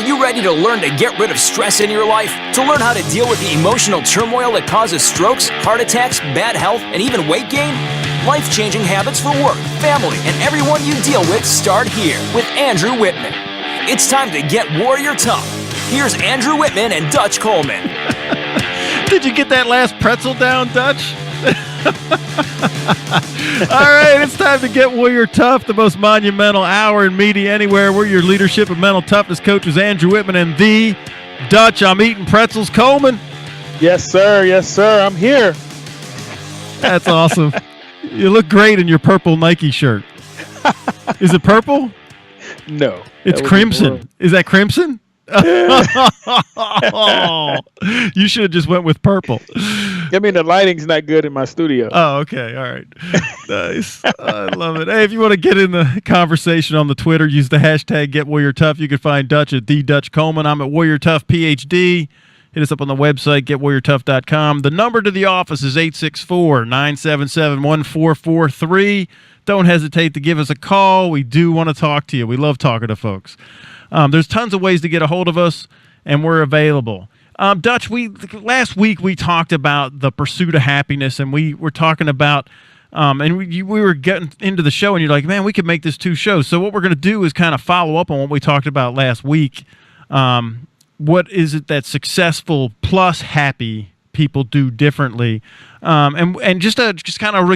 Are you ready to learn to get rid of stress in your life? To learn how to deal with the emotional turmoil that causes strokes, heart attacks, bad health, and even weight gain? Life-changing habits for work, family, and everyone you deal with start here with Andrew Wittman. It's time to get warrior tough. Here's Andrew Wittman and Dutch Coleman. Did you get that last pretzel down, Dutch? All right, it's time to get warrior tough, the most monumental hour in media anywhere. We're your leadership and mental toughness coaches, Andrew Wittman and the Dutch. I'm eating pretzels. Coleman. Yes, sir. Yes, sir. I'm here. That's awesome. You look great in your purple Nike shirt. Is it purple? No. It's crimson. Is that crimson? Oh, you should have just went with purple. I mean, the lighting's not good in my studio. Oh, okay. All right. Nice. I love it. Hey, if you want to get in the conversation on the Twitter, use the hashtag #GetWarriorTough. You can find Dutch at the Dutch Coleman. I'm at Warrior Tough PhD. Hit us up on the website, getwarriortough.com. The number to the office is 864-977-1443. Don't hesitate to give us a call. We do want to talk to you. We love talking to folks. There's tons of ways to get a hold of us, and we're available. Dutch, last week we talked about the pursuit of happiness, and we were talking about, and we were getting into the show, and you're like, man, we could make this 2 shows. So what we're going to do is kind of follow up on what we talked about last week. What is it that successful plus happy people do differently? And just kind of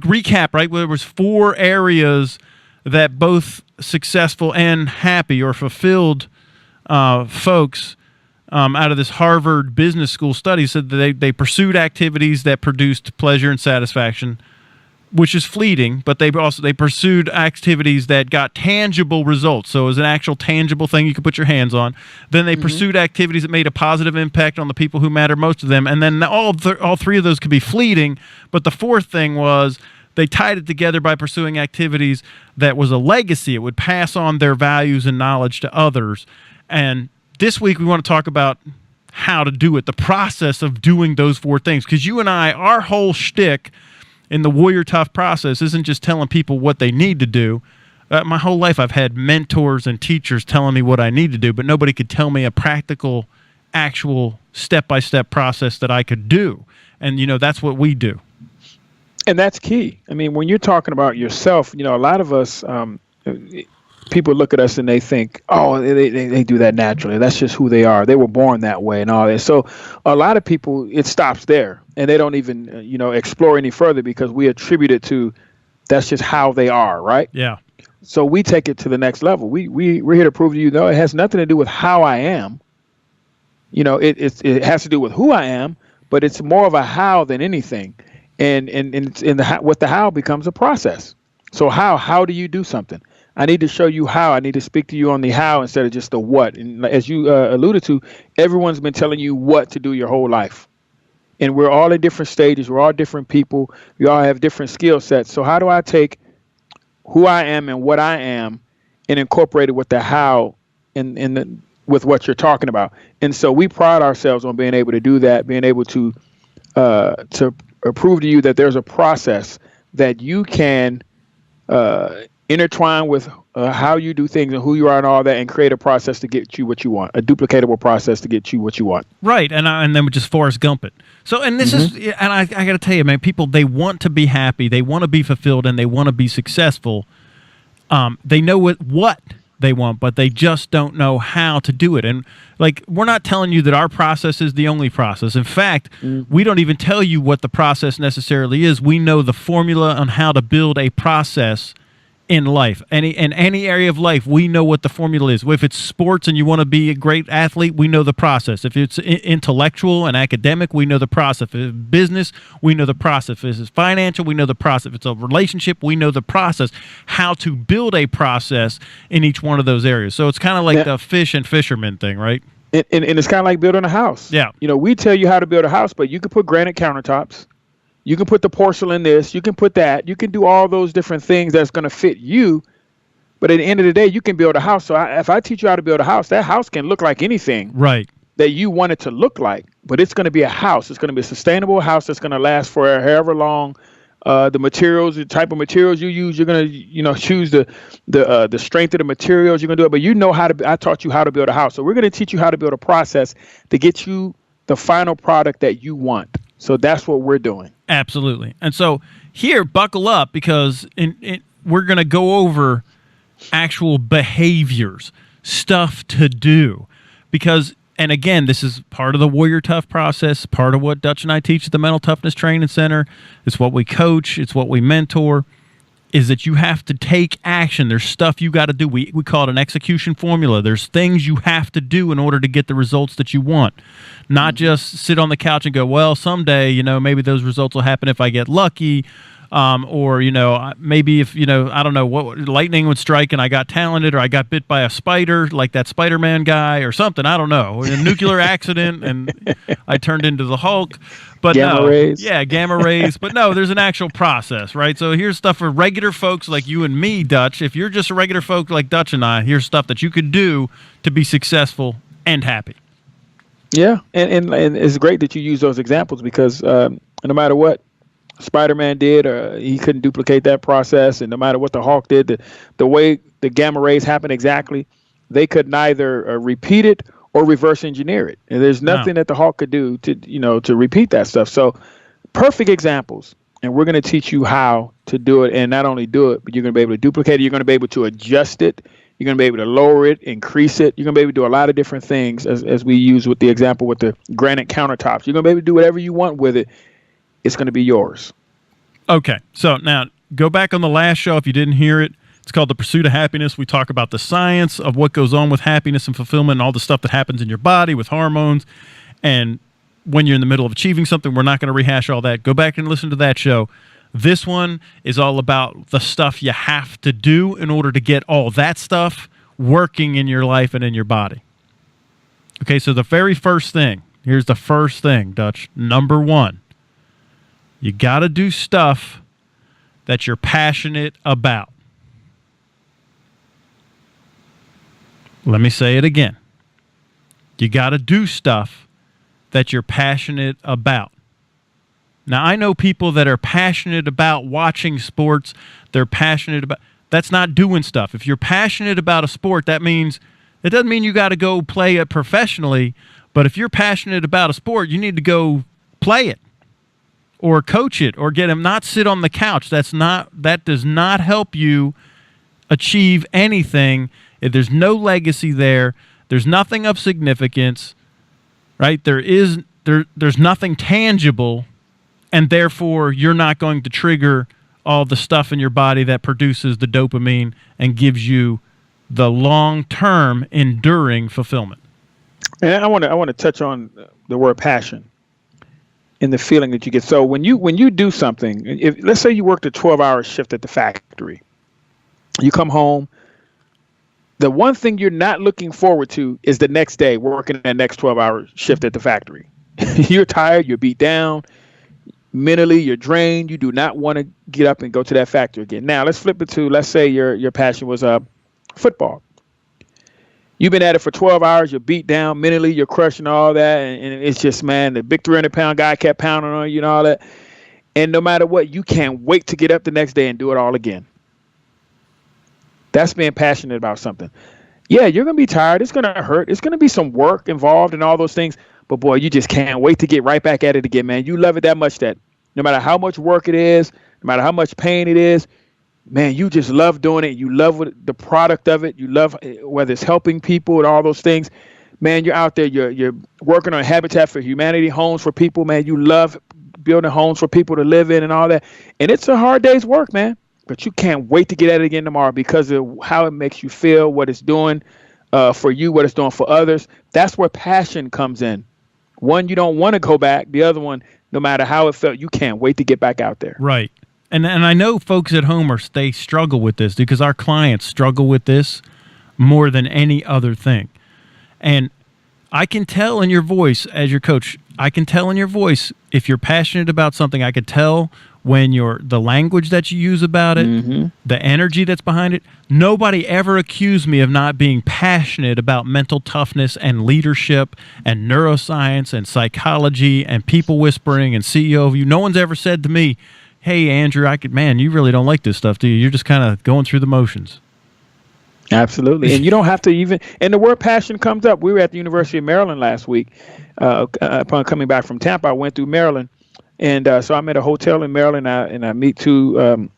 recap, right? There was 4 areas that both successful and happy or fulfilled folks out of this Harvard Business School study said that they pursued activities that produced pleasure and satisfaction, which is fleeting, but they pursued activities that got tangible results. So it was an actual tangible thing you could put your hands on. Then they pursued activities that made a positive impact on the people who matter most to them. And then all 3 of those could be fleeting. But the 4th thing was they tied it together by pursuing activities that was a legacy. It would pass on their values and knowledge to others. And this week we want to talk about how to do it, the process of doing those 4 things. Because you and I, our whole shtick in the Warrior Tough process isn't just telling people what they need to do. My whole life I've had mentors and teachers telling me what I need to do, but nobody could tell me a practical, actual step-by-step process that I could do. And, that's what we do. And that's key. I mean, when you're talking about yourself, a lot of us, people look at us and they think, oh, they do that naturally. That's just who they are. They were born that way and all that. So a lot of people, it stops there and they don't even, explore any further because we attribute it to that's just how they are, right? Yeah. So we take it to the next level. We're here to prove to you, no, it has nothing to do with how I am. It has to do with who I am, but it's more of a how than anything. And what the how becomes a process. So how do you do something? I need to show you how. I need to speak to you on the how instead of just the what. And as you alluded to, everyone's been telling you what to do your whole life. And we're all in different stages. We're all different people. We all have different skill sets. So how do I take who I am and what I am and incorporate it with the how with what you're talking about? And so we pride ourselves on being able to do that, being able to prove to you that there's a process that you can intertwine with how you do things and who you are and all that, and create a process to get you what you want, a duplicatable process to get you what you want. Right, and then we just Forrest Gump it. So, and this is, and I got to tell you, man, people, they want to be happy, they want to be fulfilled, and they want to be successful. They know what they want, but they just don't know how to do it. And we're not telling you that our process is the only process. In fact, we don't even tell you what the process necessarily is. We know the formula on how to build a process in life. In any area of life, we know what the formula is. If it's sports and you want to be a great athlete, we know the process. If it's intellectual and academic, we know the process. If it's business, we know the process. If it's financial, we know the process. If it's a relationship, we know the process. How to build a process in each one of those areas. So it's kind of like the fish and fisherman thing, right? And it's kind of like building a house. Yeah. We tell you how to build a house, but you can put granite countertops. You can put the porcelain this, you can put that, you can do all those different things that's going to fit you. But at the end of the day, you can build a house. So if I teach you how to build a house, that house can look like anything that you want it to look like. But it's going to be a house. It's going to be a sustainable house that's going to last for however long the materials, the type of materials you use. You're gonna, choose the strength of the materials. You're gonna do it, but you know how to. I taught you how to build a house, so we're gonna teach you how to build a process to get you the final product that you want. So that's what we're doing. Absolutely. And so here, buckle up, because we're gonna go over actual behaviors, stuff to do, because. And again, this is part of the Warrior Tough process, part of what Dutch and I teach at the Mental Toughness Training Center. It's what we coach. It's what we mentor, is that you have to take action. There's stuff you got to do. We call it an execution formula. There's things you have to do in order to get the results that you want. Not just sit on the couch and go, well, someday, maybe those results will happen if I get lucky. Or, maybe if, I don't know, what lightning would strike and I got talented, or I got bit by a spider, like that Spider-Man guy or something. I don't know. A nuclear accident and I turned into the Hulk. But gamma rays. Yeah, gamma rays. But no, there's an actual process, right? So here's stuff for regular folks like you and me, Dutch. If you're just a regular folk like Dutch and I, here's stuff that you could do to be successful and happy. Yeah, and it's great that you use those examples, because no matter what Spider-Man did, he couldn't duplicate that process, and no matter what the Hulk did, the way the gamma rays happened exactly, they could neither repeat it or reverse engineer it. And there's nothing that the Hulk could do to repeat that stuff. So perfect examples, and we're going to teach you how to do it, and not only do it, but you're going to be able to duplicate it. You're going to be able to adjust it. You're going to be able to lower it, increase it. You're going to be able to do a lot of different things, as we use with the example with the granite countertops. You're going to be able to do whatever you want with it. It's going to be yours. Okay, so now go back on the last show if you didn't hear it. It's called The Pursuit of Happiness. We talk about the science of what goes on with happiness and fulfillment and all the stuff that happens in your body with hormones. And when you're in the middle of achieving something, we're not going to rehash all that. Go back and listen to that show. This one is all about the stuff you have to do in order to get all that stuff working in your life and in your body. Okay, so the very first thing, here's the first thing, Dutch. Number one. You got to do stuff that you're passionate about. Let me say it again. You got to do stuff that you're passionate about. Now, I know people that are passionate about watching sports. They're passionate about... That's not doing stuff. If you're passionate about a sport, it doesn't mean you got to go play it professionally. But if you're passionate about a sport, you need to go play it, or coach it, or get him, not sit on the couch. That does not help you achieve anything. If there's no legacy there, there's nothing of significance, right? There's nothing tangible, and therefore you're not going to trigger all the stuff in your body that produces the dopamine and gives you the long-term enduring fulfillment. And I want to touch on the word passion and the feeling that you get. So when you do something, let's say you worked a 12-hour shift at the factory, you come home, the one thing you're not looking forward to is the next day working that next 12-hour shift at the factory. You're tired, you're beat down, mentally you're drained, you do not want to get up and go to that factory again. Now let's flip it to, let's say your passion was football. You've been at it for 12 hours. You're beat down mentally. You're crushing all that. And it's just, man, the big 300-pound guy kept pounding on you and all that. And no matter what, you can't wait to get up the next day and do it all again. That's being passionate about something. Yeah, you're going to be tired. It's going to hurt. It's going to be some work involved and all those things. But, boy, you just can't wait to get right back at it again, man. You love it that much that no matter how much work it is, no matter how much pain it is, man, you just love doing it. You love the product of it. You love whether it's helping people and all those things. Man, you're out there. You're working on Habitat for Humanity, homes for people. Man, you love building homes for people to live in and all that. And it's a hard day's work, man. But you can't wait to get at it again tomorrow because of how it makes you feel, what it's doing for you, what it's doing for others. That's where passion comes in. One, you don't want to go back. The other one, no matter how it felt, you can't wait to get back out there. Right. And I know folks at home they struggle with this because our clients struggle with this more than any other thing. And I can tell in your voice as your coach, I can tell in your voice if you're passionate about something. I could tell when the language that you use about it, the energy that's behind it. Nobody ever accused me of not being passionate about mental toughness and leadership and neuroscience and psychology and people whispering and CEO view. No one's ever said to me, hey, Andrew, man, you really don't like this stuff, do you? You're just kind of going through the motions. Absolutely. And you don't have to even, and the word passion comes up. We were at the University of Maryland last week. Upon coming back from Tampa, I went through Maryland. And so I'm at a hotel in Maryland, and I meet two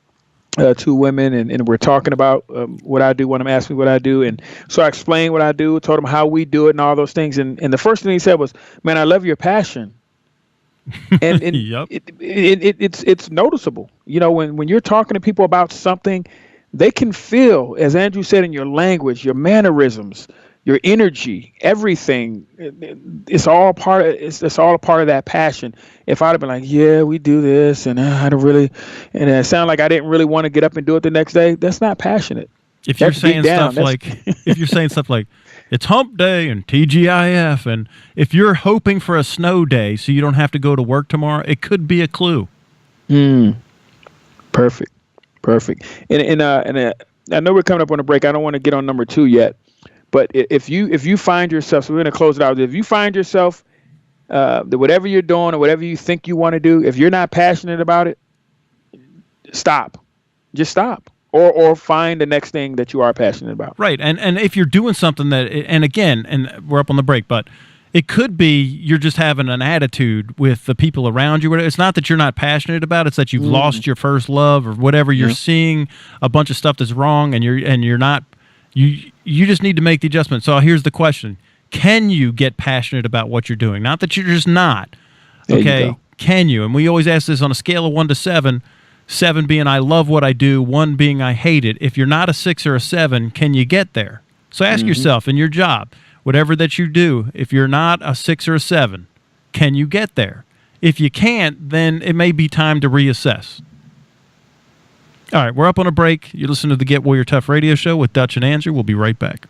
women, and we're talking about what I do. One of them asked me what I do. And so I explained what I do, told them how we do it and all those things. And the first thing he said was, man, I love your passion. And Yep. It's noticeable. You know, when you're talking to people about something, they can feel, as Andrew said, in your language, your mannerisms, your energy, everything. It's all part of, it's all a part of that passion. If I'd have been like, yeah, we do this, and I don't really, and it sounded like I didn't really want to get up and do it the next day, that's not passionate. If you're saying stuff like, it's hump day and TGIF, and if you're hoping for a snow day so you don't have to go to work tomorrow, it could be a clue. Perfect. And I know we're coming up on a break. I don't want to get on number 2 yet, but if you find yourself, so we're going to close it out. If you find yourself that whatever you're doing or whatever you think you want to do, if you're not passionate about it, stop. Just stop. Or find the next thing that you are passionate about. Right. And if you're doing something that, and again, and we're up on the break, but it could be you're just having an attitude with the people around you. It's not that you're not passionate about it. It's that you've lost your first love or whatever. You're seeing a bunch of stuff that's wrong, and you're not. You just need to make the adjustment. So here's the question: can you get passionate about what you're doing? Not that you're just not. Okay, can you? And we always ask this on a scale of 1 to 7. 7 being I love what I do, 1 being I hate it. If you're not a 6 or a 7, can you get there? So ask yourself in your job, whatever that you do, if you're not a 6 or a 7, can you get there? If you can't, then it may be time to reassess. All right, we're up on a break. You're listening to the Get Warrior Tough radio show with Dutch and Andrew. We'll be right back.